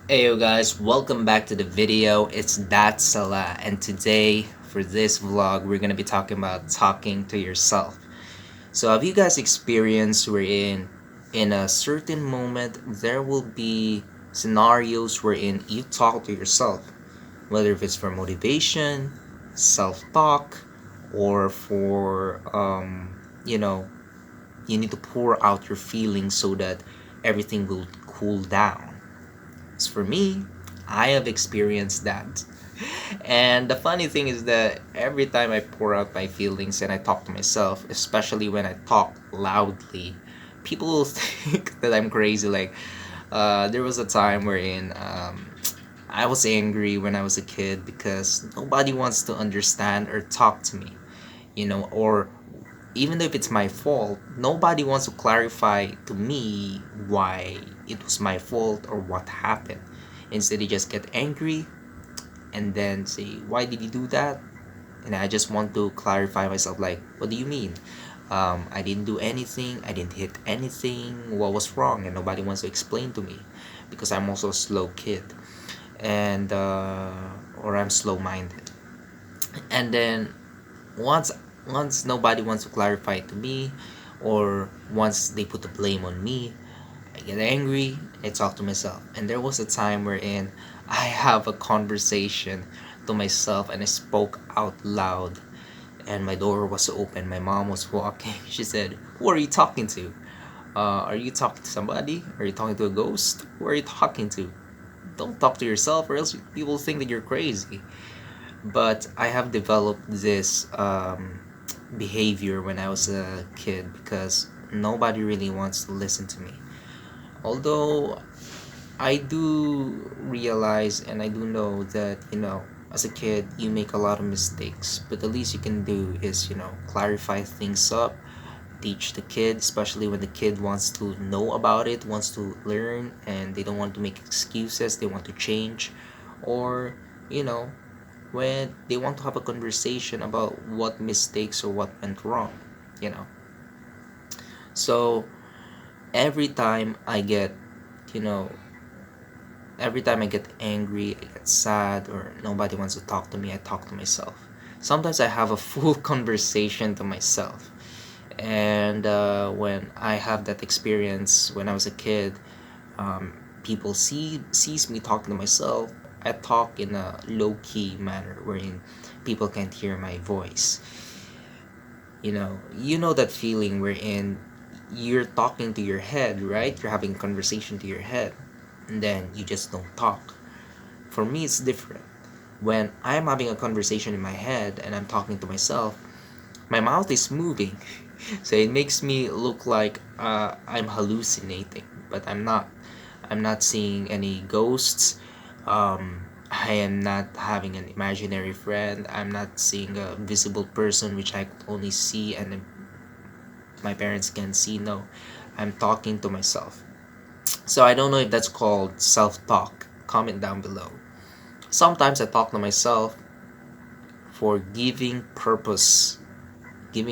Hey yo guys, welcome back to the video. It's DatsSalah, and today for this vlog we're gonna be talking about talking to yourself. So have you guys experienced wherein in a certain moment there will be scenarios wherein you talk to yourself, whether if it's for motivation, self-talk, or for you know, you need to pour out your feelings so that everything will cool down. As for me, I have experienced that. And the funny thing is that every time I pour out my feelings and I talk to myself, especially when I talk loudly, people will think that I'm crazy. Like, there was a time wherein I was angry when I was a kid because nobody wants to understand or talk to me, or even if it's my fault, nobody wants to clarify to me why it was my fault or what happened. Instead, they just get angry and then say, "Why did you do that?" And I just want to clarify myself, like, "What do you mean? I didn't do anything. I didn't hit anything. What was wrong?" And nobody wants to explain to me because I'm also a slow kid, and or I'm slow-minded. And then once once nobody wants to clarify it to me, or once they put the blame on me, I get angry. I talk to myself. And there was a time wherein I have a conversation to myself and I spoke out loud, and my door was open. My mom was walking. She said, "Who are you talking to? Are you talking to somebody? Are you talking to a ghost? Who are you talking to? Don't talk to yourself, or else people think that you're crazy." But I have developed this behavior when I was a kid because nobody really wants to listen to me. Although I do realize and I do know that, as a kid, you make a lot of mistakes, but the least you can do is, clarify things up, teach the kid, especially when the kid wants to know about it, wants to learn, and they don't want to make excuses, they want to change, or, you know, when they want to have a conversation about what mistakes or what went wrong, you know. So every time I get, you know, every time I get angry, I get sad, or nobody wants to talk to me, I talk to myself. Sometimes I have a full conversation to myself. And when I have that experience when I was a kid, um, people sees me talking to myself. I talk in a low key manner wherein people can't hear my voice. You know that feeling wherein you're talking to your head, right? You're having a conversation to your head, and then you just don't talk. For me, it's different. When I'm having a conversation in my head and I'm talking to myself, my mouth is moving, so it makes me look like I'm hallucinating, but I'm not. I'm not seeing any ghosts. I am not having an imaginary friend. I'm not seeing a visible person which I could only see and my parents can see. No, I'm talking to myself. So I don't know if that's called self-talk. Comment down below. Sometimes I talk to myself for giving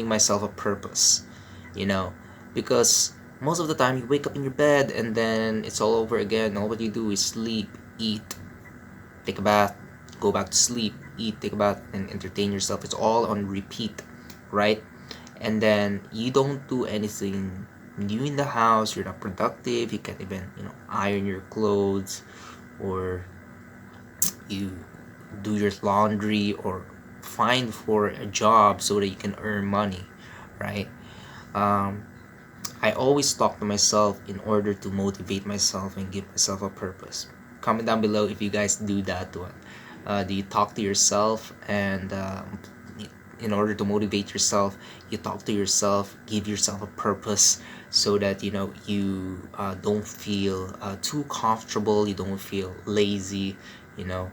myself a purpose, you know, because most of the time you wake up in your bed and then it's all over again. All what you do is sleep, eat, take a bath, go back to sleep, eat, take a bath, and entertain yourself. It's all on repeat, right? And then you don't do anything new in the house. You're not productive. You can't even, iron your clothes, or you do your laundry, or find for a job so that you can earn money, right? Um, I always talk to myself in order to motivate myself and give myself a purpose. Comment down below if you guys do that one. Do you talk to yourself and in order to motivate yourself, you talk to yourself, give yourself a purpose so that you don't feel too comfortable, you don't feel lazy, you know.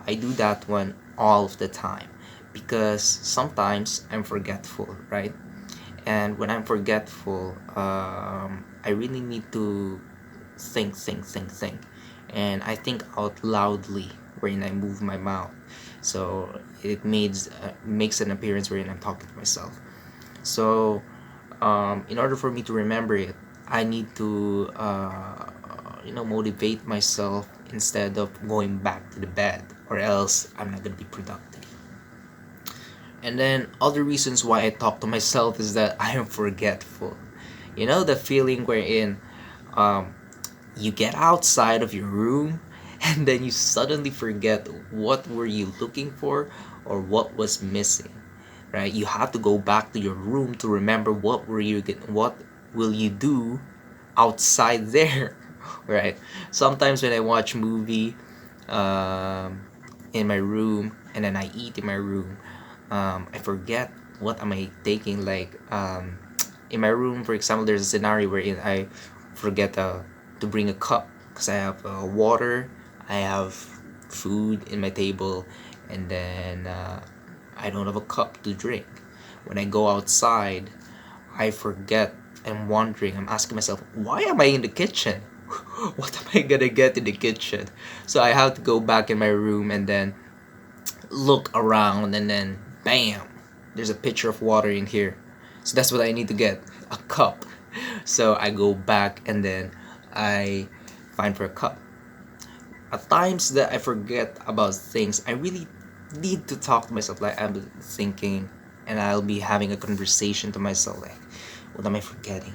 I do that one all of the time because sometimes I'm forgetful, right? And when I'm forgetful, I really need to think, and I think out loudly when I move my mouth. So it makes an appearance wherein I'm talking to myself. So in order for me to remember it, I need to motivate myself instead of going back to the bed, or else I'm not gonna be productive. And then other reasons why I talk to myself is that I am forgetful. You know the feeling wherein um, you get outside of your room and then you suddenly forget what were you looking for or what was missing, right? You have to go back to your room to remember what will you do outside there, right? Sometimes when I watch movie um, in my room and then I eat in my room, I forget what am I taking. Like in my room, for example, there's a scenario wherein I forget to bring a cup because I have water, I have food in my table, and then I don't have a cup to drink. When I go outside, I forget. I'm wondering, I'm asking myself, why am I in the kitchen? What am I gonna get in the kitchen? So I have to go back in my room and then look around, and then bam, there's a pitcher of water in here. So that's what I need to get, a cup. So I go back and then I find for a cup. At times that I forget about things, I really need to talk to myself. Like I'm thinking, and I'll be having a conversation to myself. Like, what am I forgetting?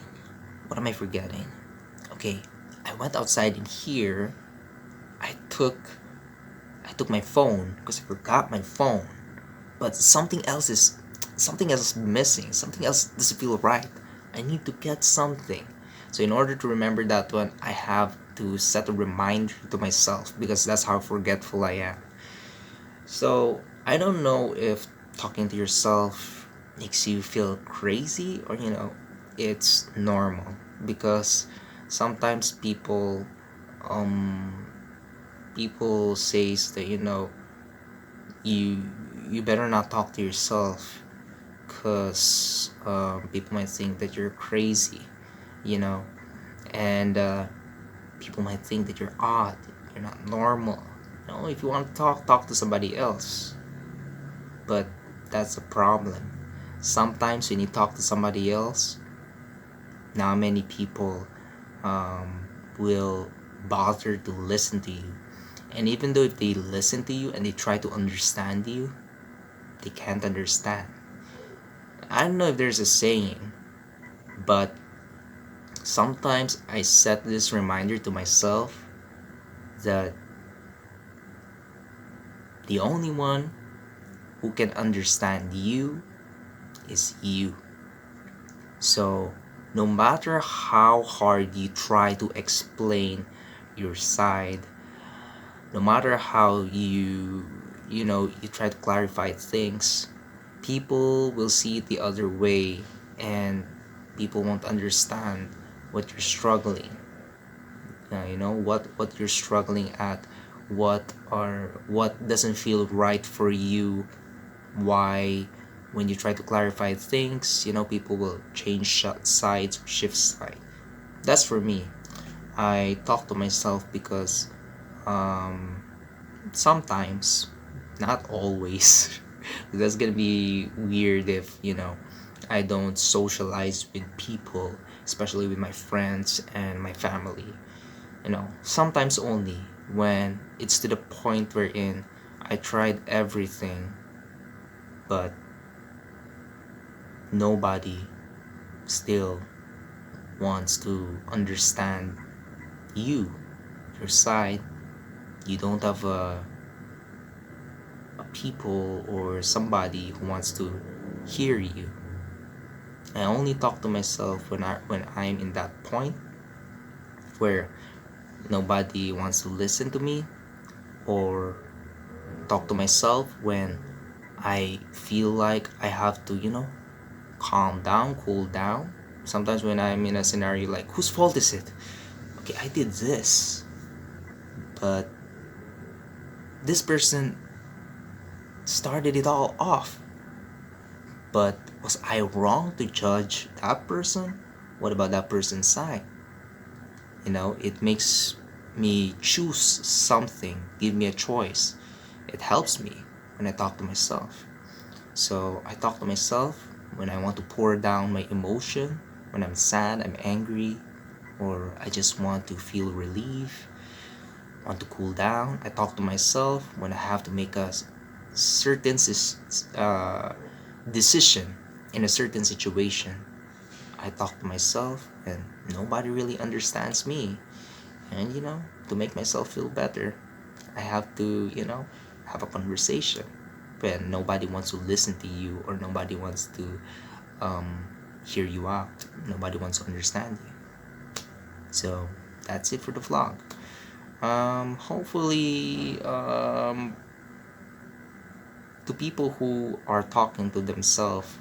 What am I forgetting? Okay, I went outside in here. I took I took my phone because I forgot my phone. But something else is missing. Something else doesn't feel right. I need to get something. So in order to remember that one, I have to set a reminder to myself because that's how forgetful I am. So I don't know if talking to yourself makes you feel crazy or it's normal because sometimes um people says that you you better not talk to yourself because people might think that you're crazy, you know, and people might think that you're odd, you're not normal. If you want to talk to somebody else. But that's a problem. Sometimes when you talk to somebody else, not many people will bother to listen to you. And even though if they listen to you and they try to understand you, they can't understand. I don't know if there's a saying, but sometimes I set this reminder to myself that the only one who can understand you is you. So, no matter how hard you try to explain your side, no matter how you try to clarify things, people will see it the other way and people won't understand what you're struggling. What you're struggling at, what doesn't feel right for you, why when you try to clarify things, people will change sides or shift side. That's for me. I talk to myself because um sometimes, not always. That's gonna be weird if I don't socialize with people, especially with my friends and my family. Sometimes only when it's to the point wherein I tried everything, but nobody still wants to understand you, your side. You don't have a people or somebody who wants to hear you. I only talk to myself when I'm in that point where nobody wants to listen to me, or talk to myself when I feel like I have to, calm down, cool down. Sometimes when I'm in a scenario like, whose fault is it? Okay, I did this, but this person started it all off. But was I wrong to judge that person? What about that person's side? It makes me choose something, give me a choice. It helps me when I talk to myself. So I talk to myself when I want to pour down my emotion, when I'm sad, I'm angry, or I just want to feel relief. want to cool down, I talk to myself. When I have to make a certain decision in a certain situation, I talk to myself, and nobody really understands me. And to make myself feel better, I have to have a conversation when nobody wants to listen to you, or nobody wants to um, hear you out. Nobody wants to understand you. So that's it for the vlog. Hopefully, to people who are talking to themselves,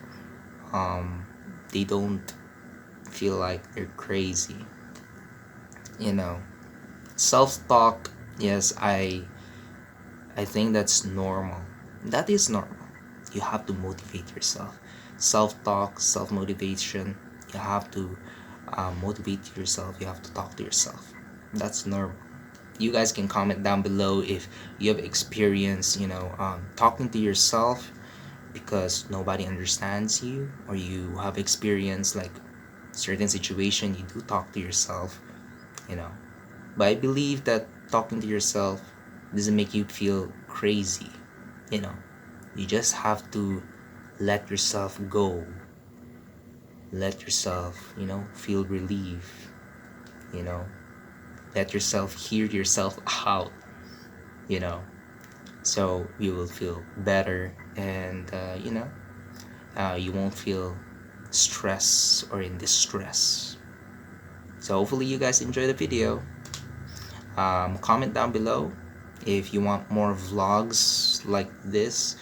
um, they don't feel like they're crazy. You know, self-talk. Yes, I think that's normal. That is normal. You have to motivate yourself. Self-talk, self-motivation. You have to motivate yourself. You have to talk to yourself. That's normal. You guys can comment down below if you have experience, talking to yourself because nobody understands you, or you have experience like certain situation you do talk to yourself, you know. But I believe that talking to yourself doesn't make you feel crazy, you know. You just have to let yourself go. Let yourself, feel relief, you know. Let yourself hear yourself out, you know. So you will feel better, and you won't feel stress or in distress. So hopefully you guys enjoy the video. Comment down below if you want more vlogs like this,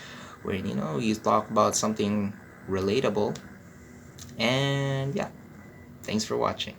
where you talk about something relatable. And yeah, thanks for watching.